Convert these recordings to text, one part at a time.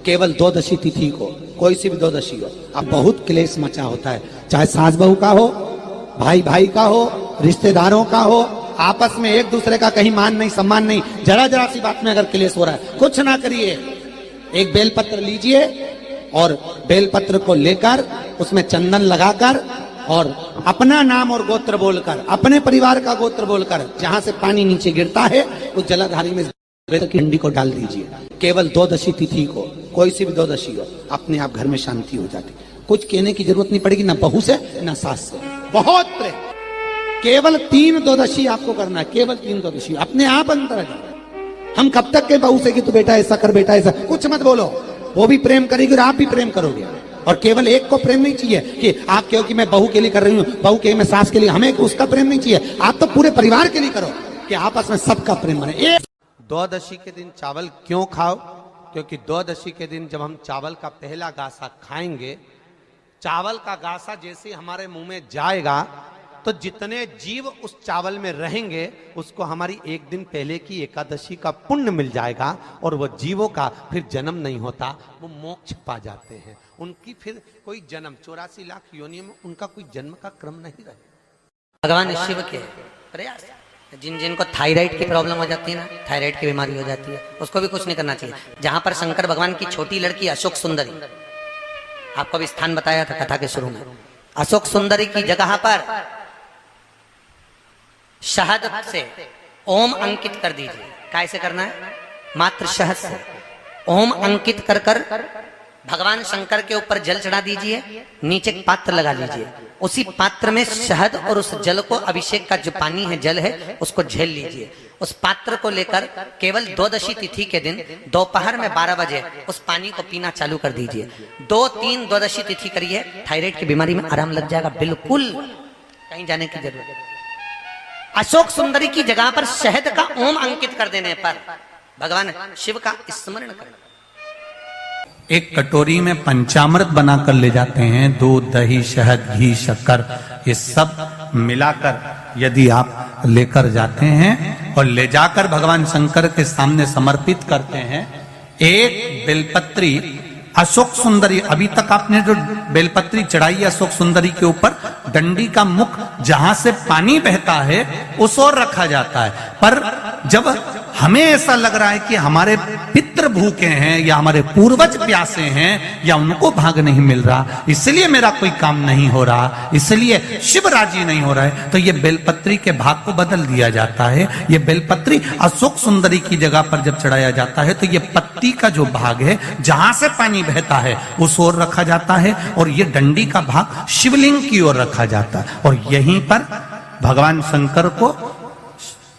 केवल द्वादशी तिथि को, कोई सी भी द्वादशी हो, अब बहुत क्लेश मचा होता है, चाहे सास बहू का हो, भाई भाई का हो, रिश्तेदारों का हो, आपस में एक दूसरे का कहीं मान नहीं सम्मान नहीं, जरा जरा सी बात में अगर क्लेश हो रहा है, कुछ ना करिए, एक बेलपत्र लीजिए और बेलपत्र को लेकर उसमें चंदन लगाकर और अपना नाम और गोत्र बोलकर, अपने परिवार का गोत्र बोलकर, जहां से पानी नीचे गिरता है उस जलाधारी में की हंडी को डाल दीजिए। केवल द्वादशी तिथि को, कोई सी भी द्वादशी हो, अपने आप घर में शांति हो जाती। कुछ कहने की जरूरत नहीं पड़ेगी, ना बहू से ना सास से, बहुत प्रेम। केवल 3 द्वादशी आपको करना है, केवल 3 द्वादशी, अपने आप अंतर आ जाए। हम कब तक के बहू से कि तू बेटा ऐसा कर, बेटा ऐसा, कुछ मत बोलो, वो भी प्रेम करेगी और आप भी प्रेम करोगे। और केवल एक को प्रेम नहीं चाहिए कि आप कहो कि मैं बहू के लिए कर रही हूँ, बहू के लिए मैं सास के लिए, हमें उसका प्रेम नहीं चाहिए। आप तो पूरे परिवार के लिए करो कि आपस में सबका प्रेम बने। द्वादशी के दिन चावल क्यों खाओ? क्योंकि द्वादशी के दिन जब हम चावल का पहला गासा खाएंगे, चावल का गासा जैसे हमारे मुंह में जाएगा तो जितने जीव उस चावल में रहेंगे उसको हमारी एक दिन पहले की एकादशी का पुण्य मिल जाएगा और वो जीवों का फिर जन्म नहीं होता, वो मोक्ष पा जाते हैं। उनकी फिर कोई जन्म 84 लाख योनियों में उनका कोई जन्म का क्रम नहीं रहे। भगवान शिव के प्रयास, जिनको थायराइड की प्रॉब्लम हो जाती है ना, थायराइड की बीमारी हो जाती है, उसको भी कुछ नहीं करना चाहिए। जहां पर शंकर भगवान की छोटी लड़की अशोक सुंदरी, आपको भी स्थान बताया था कथा के शुरू में, अशोक सुंदरी की जगह पर शहद से ओम अंकित कर दीजिए। कैसे करना है? मात्र शहद से ओम अंकित कर कर भगवान शंकर के ऊपर जल चढ़ा दीजिए, नीचे एक पात्र लगा लीजिए, उसी पात्र में शहद और उस जल को, अभिषेक का जो पानी है, जल है, उसको झेल लीजिए। उस पात्र को लेकर केवल द्वादशी तिथि के दिन दोपहर में 12 बजे उस पानी को पीना चालू कर दीजिए। 2-3 द्वादशी तिथि करिए, थायराइड की बीमारी में आराम लग जाएगा, बिल्कुल कहीं जाने की जरूरत नहीं। अशोक सुंदरी की जगह पर शहद का ओम अंकित कर देने पर भगवान शिव का स्मरण करना। एक कटोरी में पंचामृत बनाकर ले जाते हैं, दूध, दही, शहद, घी, शक्कर, ये सब मिलाकर यदि आप लेकर जाते हैं और ले जाकर भगवान शंकर के सामने समर्पित करते हैं, एक बेलपत्री अशोक सुंदरी, अभी तक आपने जो बेलपत्री चढ़ाई अशोक सुंदरी के ऊपर, डंडी का मुख जहां से पानी बहता है उस ओर रखा जाता है। पर जब हमें ऐसा लग रहा है कि हमारे पितृ भूखे हैं या हमारे पूर्वज प्यासे हैं या उनको भाग नहीं मिल रहा, इसलिए मेरा कोई काम नहीं हो रहा, इसलिए शिव राजी नहीं हो रहा है, तो ये बेलपत्री के भाग को बदल दिया जाता है। ये बेलपत्री अशोक सुंदरी की जगह पर जब चढ़ाया जाता है तो ये पत्ती का जो भाग है जहां से पानी बहता है उस ओर रखा जाता है और ये डंडी का भाग शिवलिंग की ओर रखा जाता है। और यहीं पर भगवान शंकर को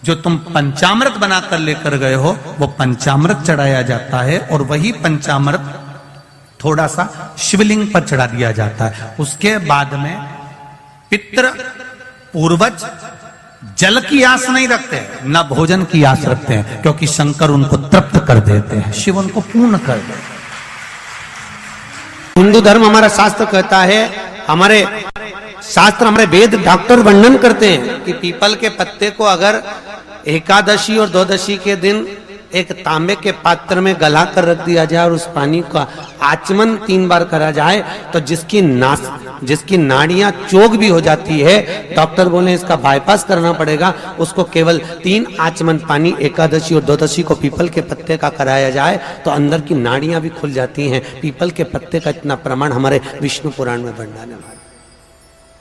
जो तुम पंचामृत बनाकर लेकर गए हो वो पंचामृत चढ़ाया जाता है और वही पंचामृत थोड़ा सा शिवलिंग पर चढ़ा दिया जाता है। उसके बाद में पितृ पूर्वज जल की आस नहीं रखते, न भोजन की आस रखते हैं, क्योंकि शंकर उनको तृप्त कर देते हैं, शिव उनको पूर्ण कर देते हैं। हिंदू धर्म, हमारा शास्त्र कहता है, हमारे शास्त्र, हमारे वेद डॉक्टर वर्णन करते हैं कि पीपल के पत्ते को अगर एकादशी और द्वादशी के दिन एक तांबे के पात्र में गला कर रख दिया जाए और उस पानी का आचमन 3 बार करा जाए तो जिसकी नाड़ियां चोक भी हो जाती है, डॉक्टर बोले इसका बाईपास करना पड़ेगा, उसको केवल 3 आचमन पानी एकादशी और द्वादशी को पीपल के पत्ते का कराया जाए तो अंदर की नाड़ियां भी खुल जाती हैं। पीपल के पत्ते का इतना प्रमाण हमारे विष्णु पुराण में वर्णन है।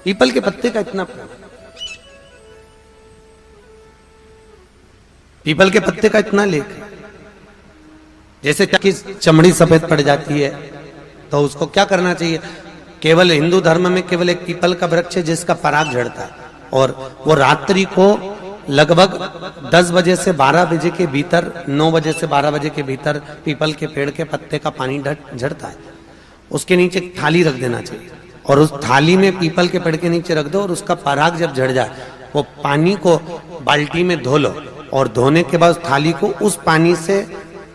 पीपल के पत्ते का इतना प्रमाण, पीपल के पत्ते का इतना लेख। जैसे कि चमड़ी सफेद पड़ जाती है तो उसको क्या करना चाहिए? केवल हिंदू धर्म में केवल एक पीपल का वृक्ष है जिसका पराग झड़ता है और वो रात्रि को लगभग 10 बजे से 12 बजे के भीतर, 9 बजे से 12 बजे के भीतर पीपल के पेड़ के पत्ते का पानी झड़ता है। उसके नीचे एक थाली रख देना चाहिए और उस थाली में पीपल के पेड़ के नीचे रख दो और उसका पराग जब झड़ जाए वो पानी को बाल्टी में धो लो और धोने के बाद थाली को उस पानी से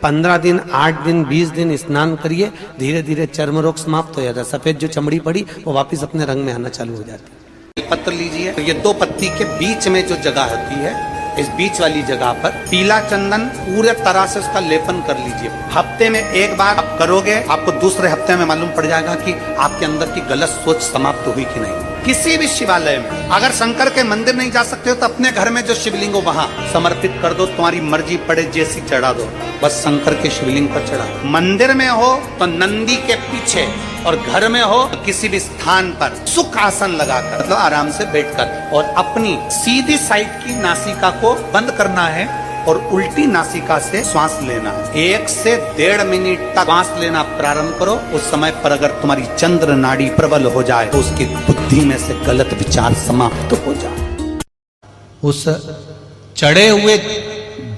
15 दिन, 8 दिन, 20 दिन स्नान करिए, धीरे धीरे चर्म रोग समाप्त हो जाता है। सफेद जो चमड़ी पड़ी वो वापस अपने रंग में आना चालू हो जाती है। पत्र लीजिए, तो ये 2 पत्ती के बीच में जो जगह होती है इस बीच वाली जगह पर पीला चंदन पूरे तरह से उसका लेपन कर लीजिए। हफ्ते में एक बार आप करोगे, आपको दूसरे हफ्ते में मालूम पड़ जाएगा कि आपके अंदर की गलत सोच समाप्त हुई कि नहीं। किसी भी शिवालय में अगर शंकर के मंदिर नहीं जा सकते हो तो अपने घर में जो शिवलिंग हो वहां समर्पित कर दो, तुम्हारी मर्जी पड़े जैसी चढ़ा दो, बस शंकर के शिवलिंग पर चढ़ा। मंदिर में हो तो नंदी के पीछे, और घर में हो तो किसी भी स्थान पर सुख आसन लगाकर, मतलब आराम से बैठकर, और अपनी सीधी साइड की नासिका को बंद करना है और उल्टी नासिका से श्वास लेना। 1 से 1.5 मिनट तक श्वास लेना प्रारंभ करो। उस समय पर अगर तुम्हारी चंद्र नाड़ी प्रबल हो जाए तो उसकी बुद्धि में से गलत विचार समाप्त हो जाए। उस चढ़े हुए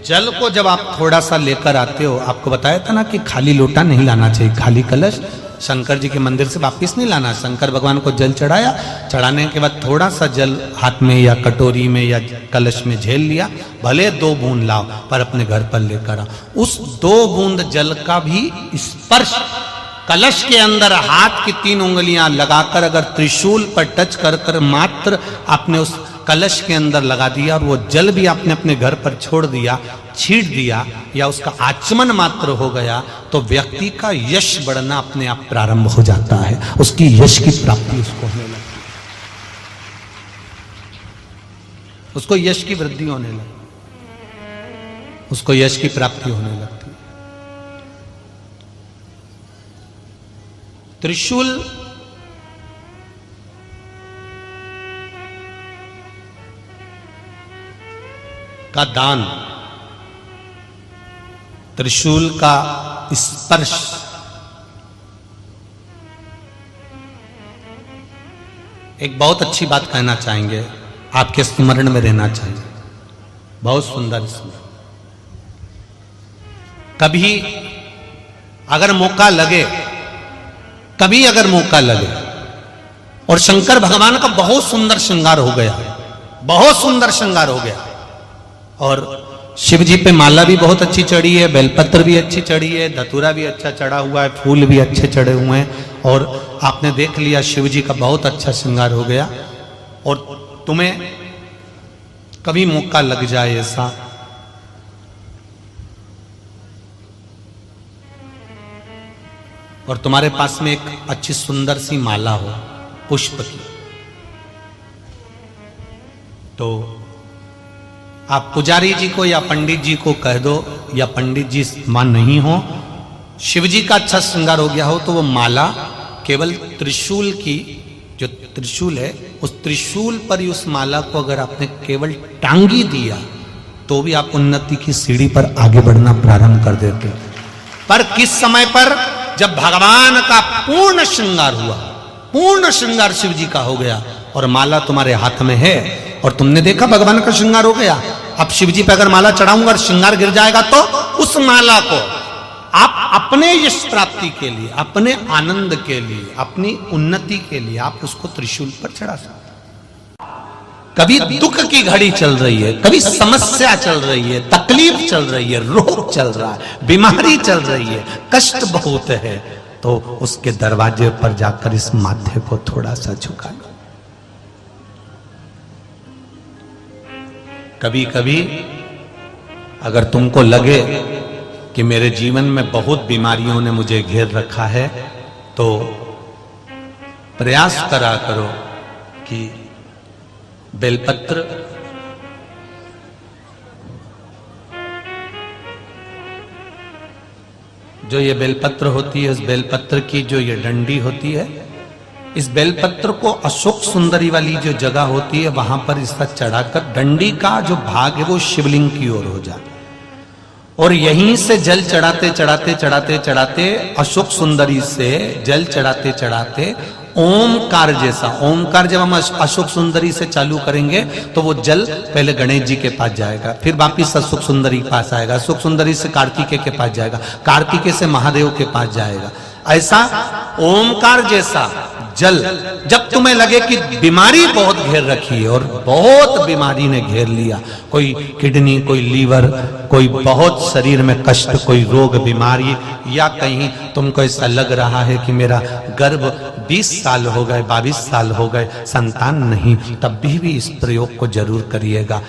जल को जब आप थोड़ा सा लेकर आते हो, आपको बताया था ना कि खाली लोटा नहीं लाना चाहिए, खाली कलश शंकर जी के मंदिर से वापिस नहीं लाना। शंकर भगवान को जल चढ़ाया, चढ़ाने के बाद थोड़ा सा जल हाथ में या कटोरी में या कलश में झेल लिया, भले 2 बूंद लाओ पर अपने घर पर लेकर आओ। उस 2 बूंद जल का भी स्पर्श कलश के अंदर हाथ की 3 उंगलियां लगाकर अगर त्रिशूल पर टच कर कर मात्र आपने उस कलश के अंदर लगा दिया और वो जल भी आपने अपने घर पर छोड़ दिया, छीट दिया, या उसका आचमन मात्र हो गया, तो व्यक्ति का यश बढ़ना अपने आप प्रारंभ हो जाता है। उसकी यश की प्राप्ति उसको होने लगती है, उसको यश की वृद्धि होने लगती, उसको यश की प्राप्ति होने लगती है। त्रिशूल का दान, त्रिशूल का स्पर्श एक बहुत अच्छी बात कहना चाहेंगे, आपके स्मरण में रहना चाहिए, बहुत सुंदर स्मरण। कभी अगर मौका लगे, कभी अगर मौका लगे, और शंकर भगवान का बहुत सुंदर श्रृंगार हो गया, बहुत सुंदर श्रृंगार हो गया, और शिव जी पे माला भी बहुत अच्छी चढ़ी है, बेलपत्र भी अच्छी चढ़ी है, धतूरा भी अच्छा चढ़ा हुआ है, फूल भी अच्छे चढ़े हुए हैं, और आपने देख लिया शिव जी का बहुत अच्छा श्रृंगार हो गया, और तुम्हें कभी मौका लग जाए ऐसा, और तुम्हारे पास में एक अच्छी सुंदर सी माला हो पुष्प की, तो आप पुजारी जी को या पंडित जी को कह दो, या पंडित जी मान नहीं हो, शिव जी का अच्छा श्रृंगार हो गया हो, तो वो माला केवल त्रिशूल की, जो त्रिशूल है उस त्रिशूल पर ही उस माला को अगर आपने केवल टांगी दिया तो भी आप उन्नति की सीढ़ी पर आगे बढ़ना प्रारंभ कर देते। पर किस समय पर? जब भगवान का पूर्ण श्रृंगार हुआ, पूर्ण श्रृंगार शिव जी का हो गया और माला तुम्हारे हाथ में है, और तुमने देखा भगवान का श्रृंगार हो गया। अब शिव जी पे अगर माला चढ़ाऊंगा और श्रृंगार गिर जाएगा तो उस माला को आप अपने यश प्राप्ति के लिए, अपने आनंद के लिए, अपनी उन्नति के लिए आप उसको त्रिशूल पर चढ़ा सकते। कभी दुख की घड़ी चल रही है, कभी समस्या चल रही है, तकलीफ चल रही है, रोग चल रहा है, बीमारी चल रही है, कष्ट बहुत है, तो उसके दरवाजे पर जाकर इस माथे को थोड़ा सा झुका लो। कभी कभी अगर तुमको लगे कि मेरे जीवन में बहुत बीमारियों ने मुझे घेर रखा है, तो प्रयास करा करो कि बेलपत्र, जो ये बेलपत्र होती है, इस बेलपत्र की जो ये डंडी होती है, इस बेलपत्र को अशोक सुंदरी वाली जो जगह होती है वहां पर इसका चढ़ाकर डंडी का जो भाग है वो शिवलिंग की ओर हो जाए, और यहीं से जल चढ़ाते चढ़ाते चढ़ाते चढ़ाते अशोक सुंदरी से जल चढ़ाते चढ़ाते ओमकार जैसा, ओमकार जब हम अशोक सुंदरी से चालू करेंगे तो वो जल पहले गणेश जी के पास जाएगा, फिर वापिस अशोक सुंदरी के पास आएगा, अशोक सुंदरी से कार्तिकेय के पास जाएगा, कार्तिकेय से महादेव के पास जाएगा। ऐसा ओमकार जैसा जल, जब तुम्हें लगे कि बीमारी बहुत घेर रखी है और बहुत बीमारी ने घेर लिया, कोई किडनी, कोई लीवर, कोई बहुत शरीर में कष्ट, कोई रोग बीमारी, या कहीं तुमको ऐसा लग रहा है कि मेरा गर्भ 20 साल हो गए, 22 साल हो गए, संतान नहीं, तब भी इस प्रयोग को जरूर करिएगा।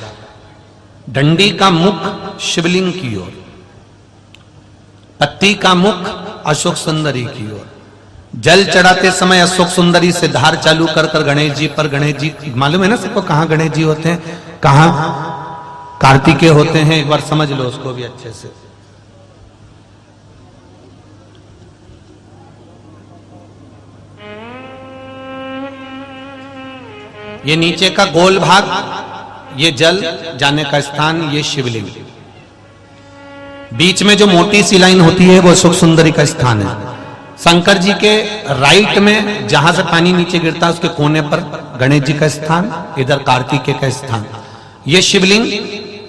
डंडी का मुख शिवलिंग की ओर, पत्ती का मुख अशोक सुंदरी की ओर। जल चढ़ाते समय अशोक सुंदरी से धार चालू कर कर गणेश जी पर, गणेश जी मालूम है ना सबको कहां गणेश जी होते हैं, कहां कार्तिकेय होते हैं, एक बार समझ लो उसको भी अच्छे से। ये नीचे का गोल भाग, ये जल जाने का स्थान, ये शिवलिंग। बीच में जो मोटी सी लाइन होती है वो अशोक सुंदरी का स्थान है। शंकर जी के राइट में जहां से पानी नीचे गिरता है उसके कोने पर गणेश जी का स्थान, इधर कार्तिकेय का स्थान। ये शिवलिंग,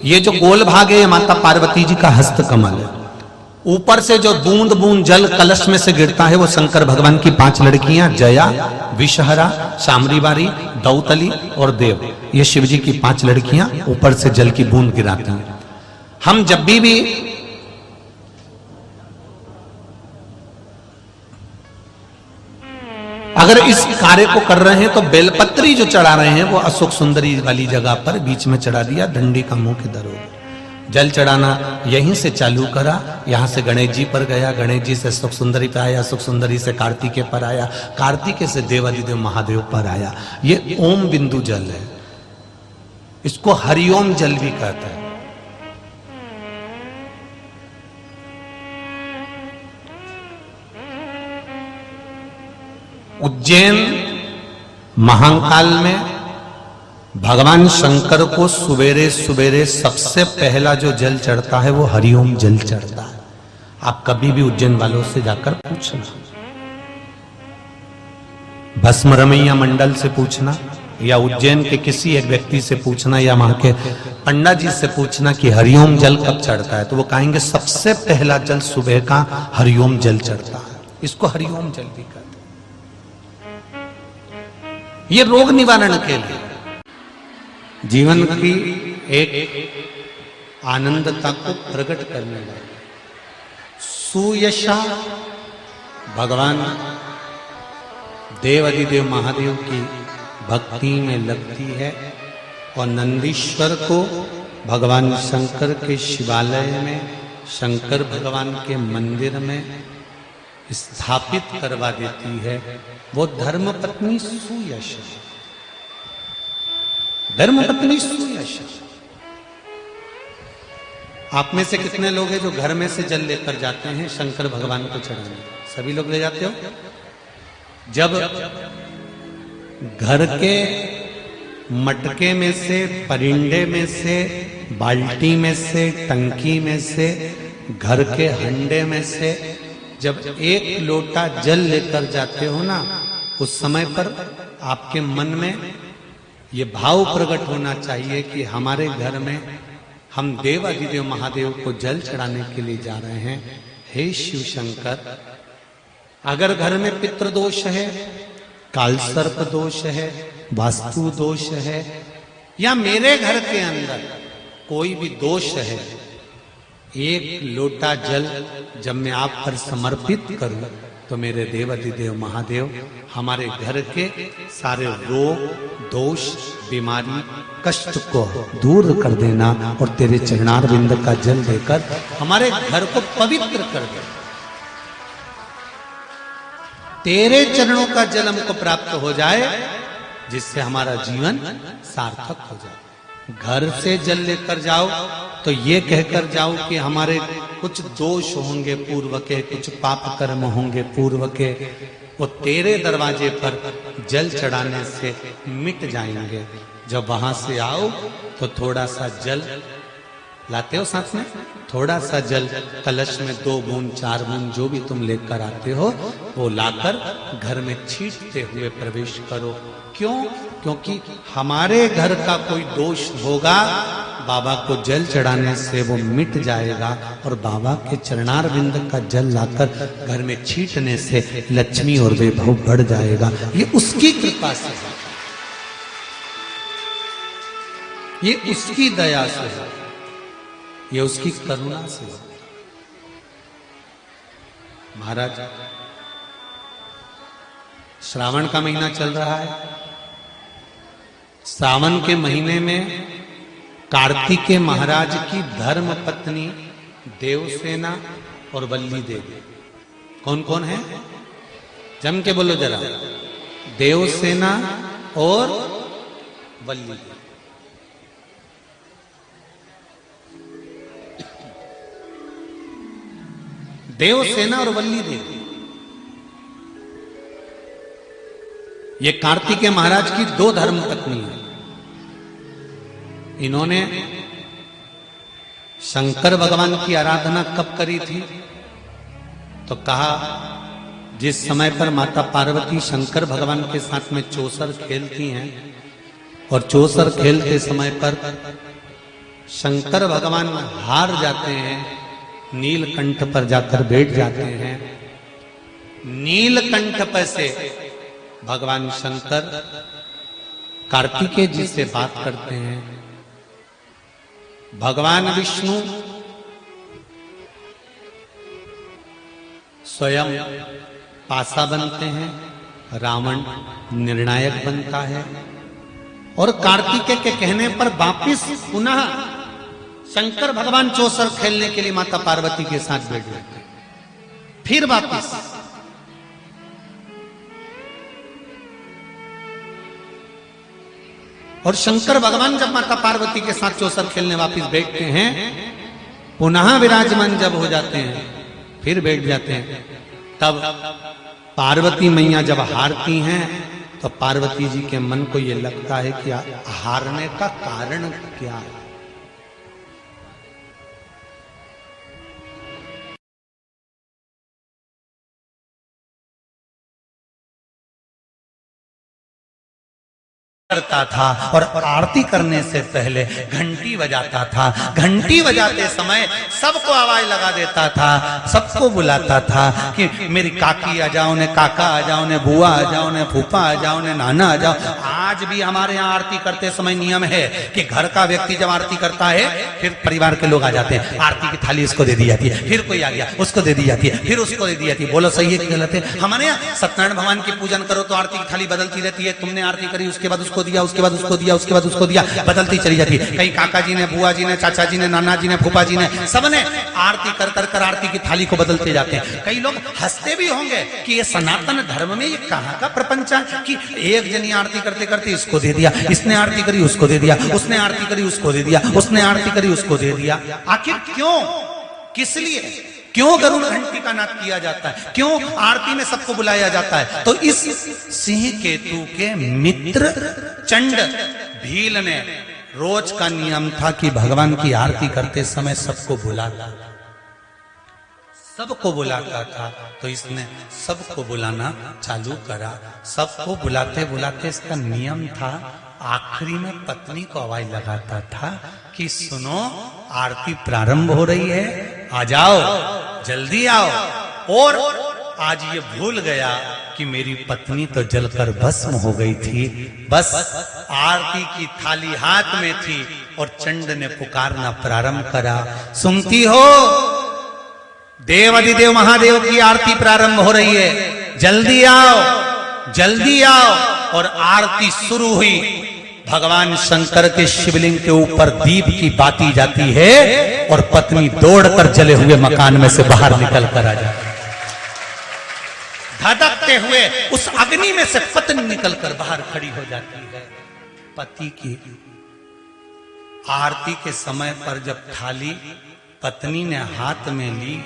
ये जो गोल भाग है ये माता पार्वती जी का हस्त कमल है। ऊपर से जो बूंद बूंद जल कलश में से गिरता है वो शंकर भगवान की 5 लड़कियां, जया, विषहरा, शामरीवारी, दौतली और देव, ये शिव जी की 5 लड़कियां ऊपर से जल की बूंद गिराती हैं। हम जब भी अगर इस कार्य को कर रहे हैं तो बेलपत्री जो चढ़ा रहे हैं वो अशोक सुंदरी वाली जगह पर बीच में चढ़ा दिया, डंडी का मुंह के दरों। जल चढ़ाना यहीं से चालू करा, यहां से गणेश जी पर गया, गणेश जी से अशोक सुंदरी पर आया, अशोक सुंदरी से कार्तिकेय पर आया, कार्तिकेय से देवादिदेव महादेव पर आया। ये ओम बिंदु जल है, इसको हरिओम जल भी कहते हैं। उज्जैन महाकाल में भगवान शंकर को सुबेरे सुबेरे सबसे पहला जो जल चढ़ता है वो हरिओम जल चढ़ता है। आप कभी भी उज्जैन वालों से जाकर पूछना, भस्म रमैया मंडल से पूछना, या उज्जैन के किसी एक व्यक्ति से पूछना, या वहां के पंडा जी से पूछना कि हरिओम जल कब चढ़ता है, तो वो कहेंगे सबसे पहला जल सुबह का हरिओम जल चढ़ता है। इसको हरिओम जल भी कहते हैं। ये रोग निवारण के लिए, जीवन की एक आनंदता को प्रकट करने वाले सुयशा भगवान देवादिदेव महादेव की भक्ति में लगती है, और नंदीश्वर को भगवान शंकर के शिवालय में, शंकर भगवान के मंदिर में स्थापित करवा देती है। वो धर्मपत्नी सुयशा, धर्मपत्नी सुयशा। आप में से कितने लोग हैं जो घर में से जल लेकर जाते हैं शंकर भगवान को चढ़ाने? सभी लोग ले जाते हो? जब घर के मटके में से, परिंडे में से, बाल्टी में से, टंकी में से, घर के हंडे में से जब एक लोटा जल लेकर जाते हो ना, उस समय पर आपके मन में ये भाव प्रकट होना चाहिए कि हमारे घर में हम देवादिदेव महादेव को जल चढ़ाने के लिए जा रहे हैं। हे शिव शंकर, अगर घर में पितृ दोष है, कालसर्प दोष है, वास्तु दोष है, या मेरे घर के अंदर कोई भी दोष है, एक लोटा जल जब मैं आप पर समर्पित करूं तो मेरे देवादिदेव महादेव हमारे घर के सारे रोग, दोष, बीमारी, कष्ट को दूर कर देना और तेरे चरणारविंद का जल देकर हमारे घर को पवित्र कर दे। तेरे चरणों का जल हमको प्राप्त हो जाए, जिससे हमारा जीवन सार्थक हो जाए। घर से जल लेकर जाओ तो ये कहकर जाओ कि हमारे कुछ दोष होंगे पूर्व के, कुछ पाप कर्म होंगे पूर्व के, वो तेरे दरवाजे पर जल चढ़ाने से मिट जाएंगे। जब वहां से आओ तो थोड़ा सा जल लाते हो साथ में, थोड़ा सा जल कलश में 2 बूंद 4 बूंद जो भी तुम लेकर आते हो वो लाकर घर में छींटते हुए प्रवेश करो। क्यों? क्योंकि हमारे घर का कोई दोष होगा, बाबा को जल चढ़ाने से वो मिट जाएगा, और बाबा के चरणारविंद का जल लाकर घर में छींटने से लक्ष्मी और वैभव बढ़ जाएगा। ये उसकी कृपा से, ये उसकी दया से, ये उसकी करुणा से। महाराज, श्रावण का महीना चल रहा है। सावन के महीने में कार्तिकेय महाराज की धर्म पत्नी देवसेना और वल्ली देवी। कौन कौन है? जम के बोलो जरा। देवसेना और वल्ली देवी। देवसेना और वल्ली देवी ये कार्तिकेय महाराज की दो धर्म पत्नी है। इन्होंने शंकर भगवान की आराधना कब करी थी? तो कहा जिस समय पर माता पार्वती शंकर भगवान के साथ में चौसर खेलती हैं और चौसर खेलते समय पर शंकर भगवान हार जाते हैं, नीलकंठ पर जाकर बैठ जाते हैं। नीलकंठ पर से भगवान शंकर कार्तिकेय जी से बात करते हैं। भगवान विष्णु स्वयं पासा बनते हैं, रावण निर्णायक बनता है और कार्तिकेय के कहने पर वापिस पुनः शंकर भगवान चौसर खेलने के लिए माता पार्वती के साथ बैठ जाते हैं। फिर वापिस और शंकर भगवान जब माता पार्वती के साथ चौसर खेलने वापिस बैठते हैं, पुनः विराजमान जब हो जाते हैं, फिर बैठ जाते हैं। तब पार्वती मैया जब हारती हैं तो पार्वती जी के मन को यह लगता है कि हारने का कारण क्या है। करता था और आरती करने से पहले घंटी बजाता था। घंटी बजाते समय सबको आवाज लगा देता था, सबको बुलाता था कि मेरी काकी आ जाओ ने, काका आ जाओ ने, बुआ आ जाओ ने, फूफा आ जाओ ने, नाना आ जाओ। आज भी हमारे यहाँ आरती करते समय नियम है कि घर का व्यक्ति जब आरती करता है फिर परिवार के लोग आ जाते हैं, आरती की थाली उसको दे दी जाती है, फिर कोई आ गया उसको दे दी जाती है, फिर उसको दे दी जाती है। बोलो सही है कि गलत है? हमारे यहाँ सत्यनारायण भगवान की पूजन करो तो आरती की थाली बदलती रहती है। तुमने आरती करी, उसके बाद उसको दिया, उसके बाद उसको दिया, उसके बाद उसको दिया, बदलती चली जाती है। कहीं काका जी ने, बुआ जी ने, चाचा जी ने, नाना जी ने, फूफा जी ने, सबने आरती कर कर कर आरती की थाली को बदलते जाते हैं। कई लोग हंसते भी होंगे कि ये सनातन धर्म में ये कहाँ का प्रपंच है कि एक जनी आरती करते करते इसको दे दिया, इसने आरती करी उसको दे दिया, उसने आरती करी उसको दे दिया, उसने आरती करी उसको दे दिया। आखिर क्यों, किस लिए, क्यों गरुड़ घंटी का नाद किया जाता है, क्यों आरती में सबको बुलाया जाता है? तो इस सिंह केतु के मित्र चंड भील ने रोज का नियम था कि भगवान की आरती करते समय सबको बुलाता था। तो इसने सबको बुलाना चालू करा। सबको बुलाते बुलाते इसका नियम था, आखिरी में पत्नी को आवाज लगाता था कि सुनो आरती प्रारंभ हो रही है, आ जाओ, जल्दी आओ। और आज ये भूल गया कि मेरी पत्नी तो जलकर भस्म हो गई थी, बस आरती की थाली हाथ में थी और चंड ने पुकारना प्रारंभ करा, सुनती हो देवाधिदेव महादेव की आरती प्रारंभ हो रही है, जल्दी आओ, जल्दी आओ। और आरती शुरू हुई। भगवान शंकर के शिवलिंग के ऊपर दीप की बाती जाती है और पत्नी दौड़कर जले हुए मकान में से बाहर निकल कर आ जाती है। धधकते हुए उस अग्नि में से पत्नी निकलकर बाहर खड़ी हो जाती है। पति की आरती के समय पर जब थाली पत्नी ने हाथ में ली,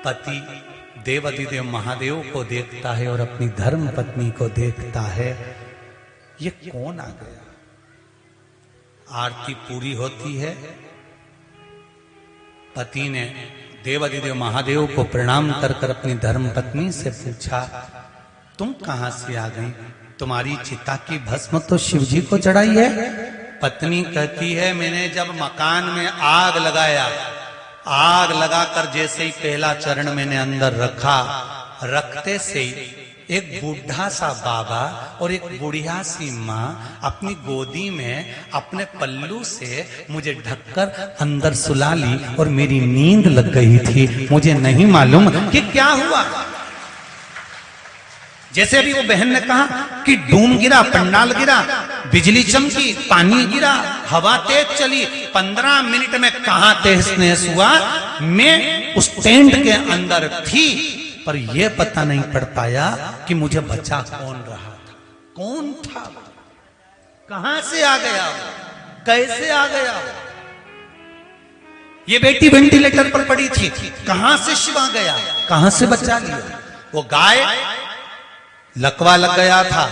पति देवाधिदेव महादेव को देखता है और अपनी धर्म पत्नी को देखता है, ये कौन आ गया? आरती पूरी होती है। पति ने देवाधिदेव महादेव को प्रणाम कर कर अपनी धर्म पत्नी से पूछा, तुम कहां से आ गई? तुम्हारी चिता की भस्म तो शिव जी को चढ़ाई है। पत्नी कहती है, मैंने जब मकान में आग लगाया, आग लगाकर जैसे ही पहला चरण मैंने अंदर रखा, रखते से ही एक बूढ़ा सा बाबा और एक बुढ़िया सी माँ अपनी गोदी में अपने पल्लू से मुझे ढककर अंदर सुला ली और मेरी नींद लग गई थी। मुझे नहीं मालूम कि क्या हुआ। जैसे अभी वो बहन ने कहा कि डूम गिरा, पंडाल गिरा, बिजली चमकी, पानी गिरा, हवा तेज चली, 15 मिनट में कहां तहस नहस हुआ। मैं उस टेंट के अंदर थी, पर यह पता नहीं पड़ पाया कि मुझे बचा कौन रहा था, कौन था, कहां से आ गया, कैसे आ गया। ये बेटी वेंटिलेटर पर पड़ी थी, कहां से शिव आ गया, कहां से बचा लिया। वो गाय लकवा लग गया था,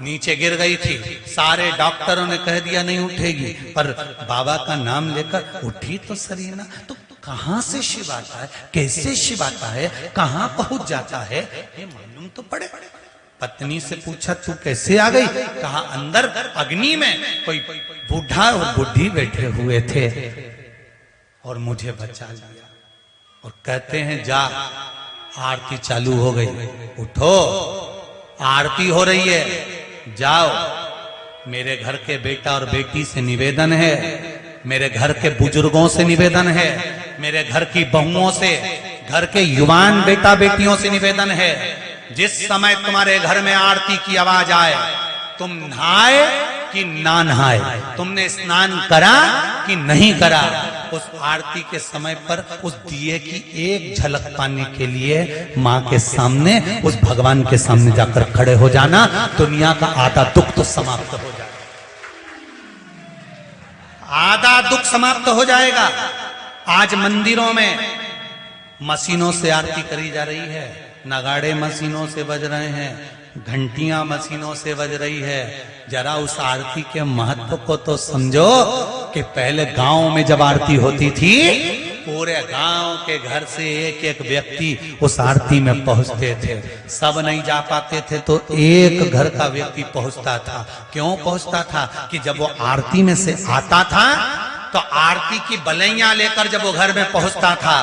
नीचे गिर गई थी, सारे डॉक्टरों ने कह दिया नहीं उठेगी, पर बाबा का नाम लेकर उठी तो सरीना। तो कहां से शिव आता है, कैसे शिव आता है, कहां पहुंच जाता है, ये मालूम तो पड़े। पत्नी से पूछा तू कैसे आ गई, कहा अंदर अग्नि में कोई बूढ़ा और बुढ़ी बैठे हुए थे और मुझे बचा लिया। और कहते हैं जा आरती चालू हो गई, उठो आरती हो रही है, जाओ। मेरे घर के बेटा और बेटी से निवेदन है, मेरे घर के बुजुर्गों से निवेदन है, मेरे घर की बहुओं से, घर के युवान बेटा बेटियों से निवेदन है, जिस समय तुम्हारे घर में आरती की आवाज आए, तुम नहाए कि ना नहाए, तुमने स्नान करा कि नहीं करा, उस आरती के समय पर उस दिए की एक झलक पाने के लिए मां के सामने, उस भगवान के सामने जाकर खड़े हो जाना। दुनिया का आधा दुख तो समाप्त हो जाएगा, आधा दुख समाप्त हो जाएगा। आज मंदिरों में मशीनों से आरती करी जा रही है, नगाड़े मशीनों से बज रहे हैं, घंटियां मशीनों से बज रही है। जरा उस आरती के महत्व को तो समझो कि पहले गांव में जब आरती होती थी, पूरे गांव के घर से एक एक व्यक्ति उस आरती में पहुंचते थे। सब नहीं जा पाते थे तो एक घर का व्यक्ति पहुंचता था। क्यों पहुंचता था कि जब वो आरती में से आता था तो आरती की बलैया लेकर जब वो घर में पहुंचता था,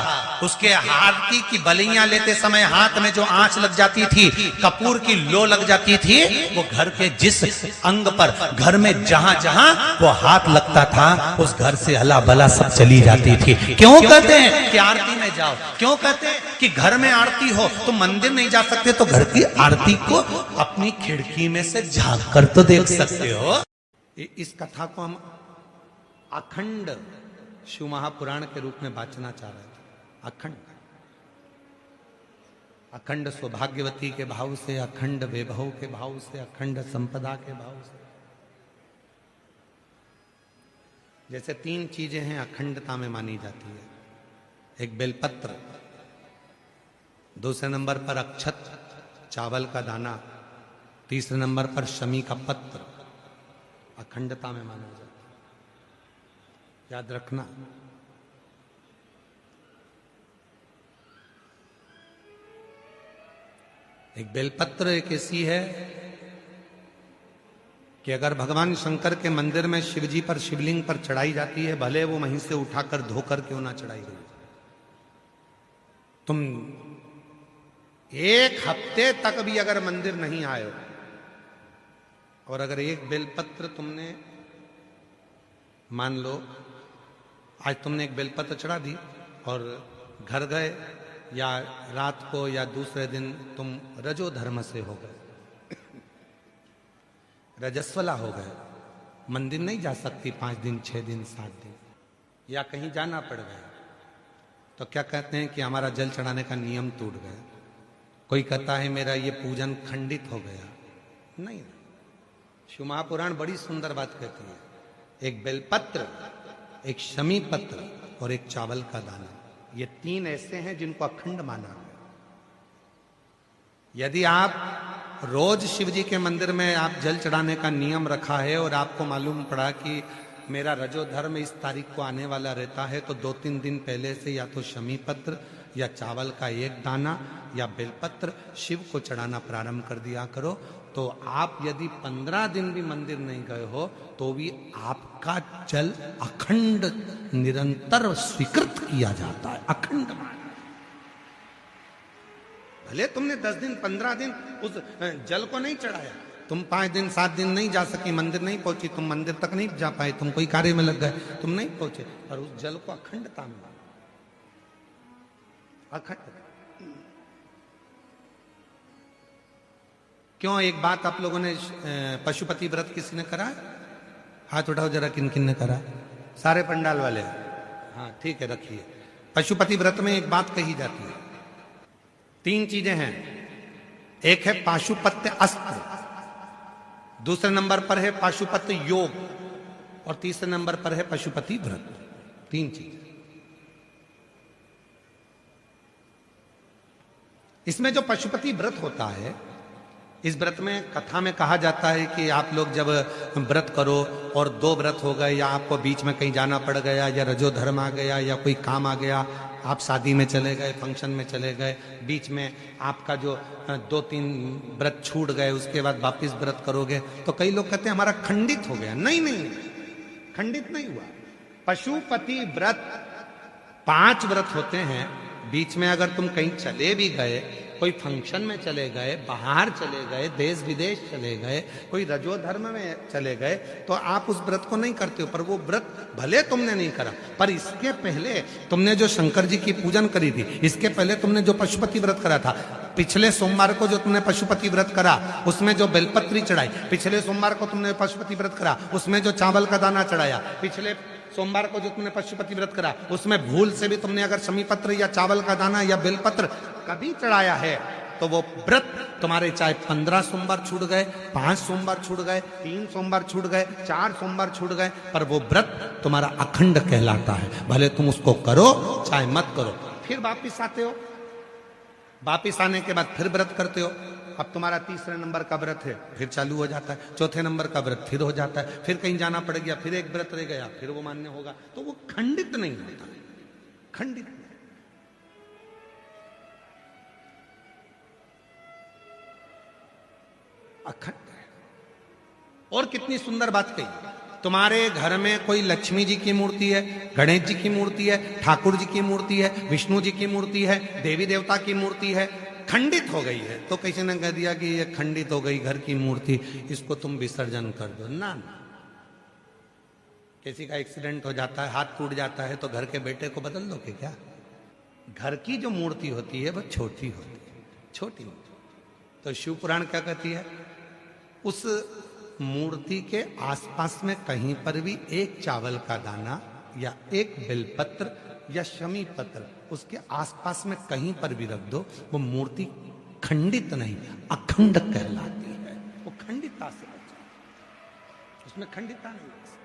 उसके आरती की बलैया लेते समय हाथ में जो आंच लग जाती थी, कपूर की लो लग जाती थी, वो घर के जिस अंग पर, घर में जहां जहां वो हाथ लगता था, उस घर से अला बला सब चली जाती थी। क्यों कहते हैं कि आरती में जाओ, क्यों कहते हैं कि घर में आरती हो तो मंदिर नहीं जा सकते, तो घर की आरती को अपनी खिड़की में से झांक कर तो देख सकते हो। इस कथा को हम अखंड शिव महापुराण के रूप में वाचना चाह रहे थे। अखंड अखंड सौभाग्यवती के भाव से, अखंड वैभव के भाव से, अखंड संपदा के भाव से। जैसे 3 चीजें हैं अखंडता में मानी जाती है। एक बेलपत्र, दूसरे नंबर पर अक्षत चावल का दाना, तीसरे नंबर पर शमी का पत्र, अखंडता में माना जाता है। याद रखना। एक बेलपत्र एक ऐसी है कि अगर भगवान शंकर के मंदिर में शिवजी पर, शिवलिंग पर चढ़ाई जाती है, भले वो वहीं से उठाकर धोकर क्यों ना चढ़ाई गई, तुम 1 हफ्ते तक भी अगर मंदिर नहीं आए हो और अगर एक बेलपत्र तुमने, मान लो आज तुमने एक बेलपत्र चढ़ा दी और घर गए, या रात को या दूसरे दिन तुम रजो धर्म से हो गए, रजस्वला हो गए, मंदिर नहीं जा सकती 5 दिन, 6 दिन, 7 दिन, या कहीं जाना पड़ गया, तो क्या कहते हैं कि हमारा जल चढ़ाने का नियम टूट गया। कोई कहता है मेरा ये पूजन खंडित हो गया। नहीं, शिव महापुराण बड़ी सुंदर बात कहती है। एक बेलपत्र, एक शमी पत्र और एक चावल का दाना, ये 3 ऐसे हैं जिनको अखंड माना है। यदि आप रोज शिव जी के मंदिर में आप जल चढ़ाने का नियम रखा है और आपको मालूम पड़ा कि मेरा रजो धर्म इस तारीख को आने वाला रहता है, तो 2-3 दिन पहले से या तो शमी पत्र या चावल का एक दाना या बेलपत्र शिव को चढ़ाना प्रारंभ कर दिया करो। तो आप यदि 15 दिन भी मंदिर नहीं गए हो तो भी आपका जल अखंड निरंतर स्वीकृत किया जाता है। अखंड भले तुमने 10 दिन 15 दिन उस जल को नहीं चढ़ाया, तुम 5 दिन 7 दिन नहीं जा सकी, मंदिर नहीं पहुंची, तुम मंदिर तक नहीं जा पाए, तुम कोई कार्य में लग गए, तुम नहीं पहुंचे, पर उस जल को अखंडता में अखंड। क्यों एक बात आप लोगों ने पशुपति व्रत किसी ने करा है? हाथ उठाओ जरा, किन किन ने करा? सारे पंडाल वाले। हाँ ठीक है, रखिए। पशुपति व्रत में एक बात कही जाती है, 3 चीजें हैं। एक है पाशुपत्य अस्त्र, दूसरे नंबर पर है पाशुपत्य योग, और तीसरे नंबर पर है पशुपति व्रत। 3 चीज। इसमें जो पशुपति व्रत होता है, इस व्रत में कथा में कहा जाता है कि आप लोग जब व्रत करो और 2 व्रत हो गए, या आपको बीच में कहीं जाना पड़ गया, या रजोधर्म आ गया, या कोई काम आ गया, आप शादी में चले गए, फंक्शन में चले गए, बीच में आपका जो 2-3 व्रत छूट गए, उसके बाद वापिस व्रत करोगे, तो कई लोग कहते हैं हमारा खंडित हो गया। नहीं नहीं, खंडित नहीं हुआ। पशुपति व्रत 5 व्रत होते हैं। बीच में अगर तुम कहीं चले भी गए, कोई फंक्शन में चले गए, बाहर चले गए, देश विदेश चले गए, कोई रजोधर्म में चले गए, तो आप उस व्रत को नहीं करते हो। पर वो व्रत भले तुमने नहीं करा, पर इसके पहले तुमने जो शंकर जी की पूजन करी थी, इसके पहले तुमने जो पशुपति व्रत करा था, पिछले सोमवार को जो तुमने पशुपति व्रत करा, उसमें जो बेलपत्री चढ़ाई, पिछले सोमवार को तुमने पशुपति व्रत करा, उसमें जो चावल का दाना चढ़ाया, पिछले सोमवार को जो तुमने पशुपति व्रत करा, उसमें भूल से भी तुमने अगर शमी पत्र या चावल का दाना या बेलपत्र कभी चढ़ाया है, तो वो व्रत तुम्हारे चाहे 15 सोमवार छूट गए, 5 सोमवार छूट गए, 3 सोमवार छूट गए, 4 सोमवार छूट गए, पर वो व्रत तुम्हारा अखंड कहलाता है। भले तुम उसको करो चाहे मत करो। फिर वापिस आते हो, वापिस आने के बाद फिर व्रत करते हो। अब तुम्हारा 3रे नंबर का व्रत है, फिर चालू हो जाता है। 4थे नंबर का व्रत फिर हो जाता है। फिर कहीं जाना पड़ गया, फिर एक व्रत रह गया, फिर वो मान्य होगा। तो वो खंडित नहीं होता, खंडित नहीं। अखंड। और कितनी सुंदर बात कही। तुम्हारे घर में कोई लक्ष्मी जी की मूर्ति है, गणेश जी की मूर्ति है, ठाकुर जी की मूर्ति है, विष्णु जी की मूर्ति है, देवी देवता की मूर्ति है, खंडित हो गई है, तो किसी ने कह दिया कि ये खंडित हो गई घर की मूर्ति, इसको तुम विसर्जन कर दो। ना, किसी का एक्सीडेंट हो जाता है, हाथ टूट जाता है, तो घर के बेटे को बदल दो कि क्या? घर की जो मूर्ति होती है वह छोटी होती है, छोटी। तो शिव पुराण क्या कहती है? उस मूर्ति के आसपास में कहीं पर भी एक चावल का दाना या एक बेलपत्र या शमी पत्र उसके आसपास में कहीं पर भी रख दो, वो मूर्ति खंडित नहीं, अखंड कहलाती है। वो खंडितता से बचा, उसमें खंडितता नहीं है।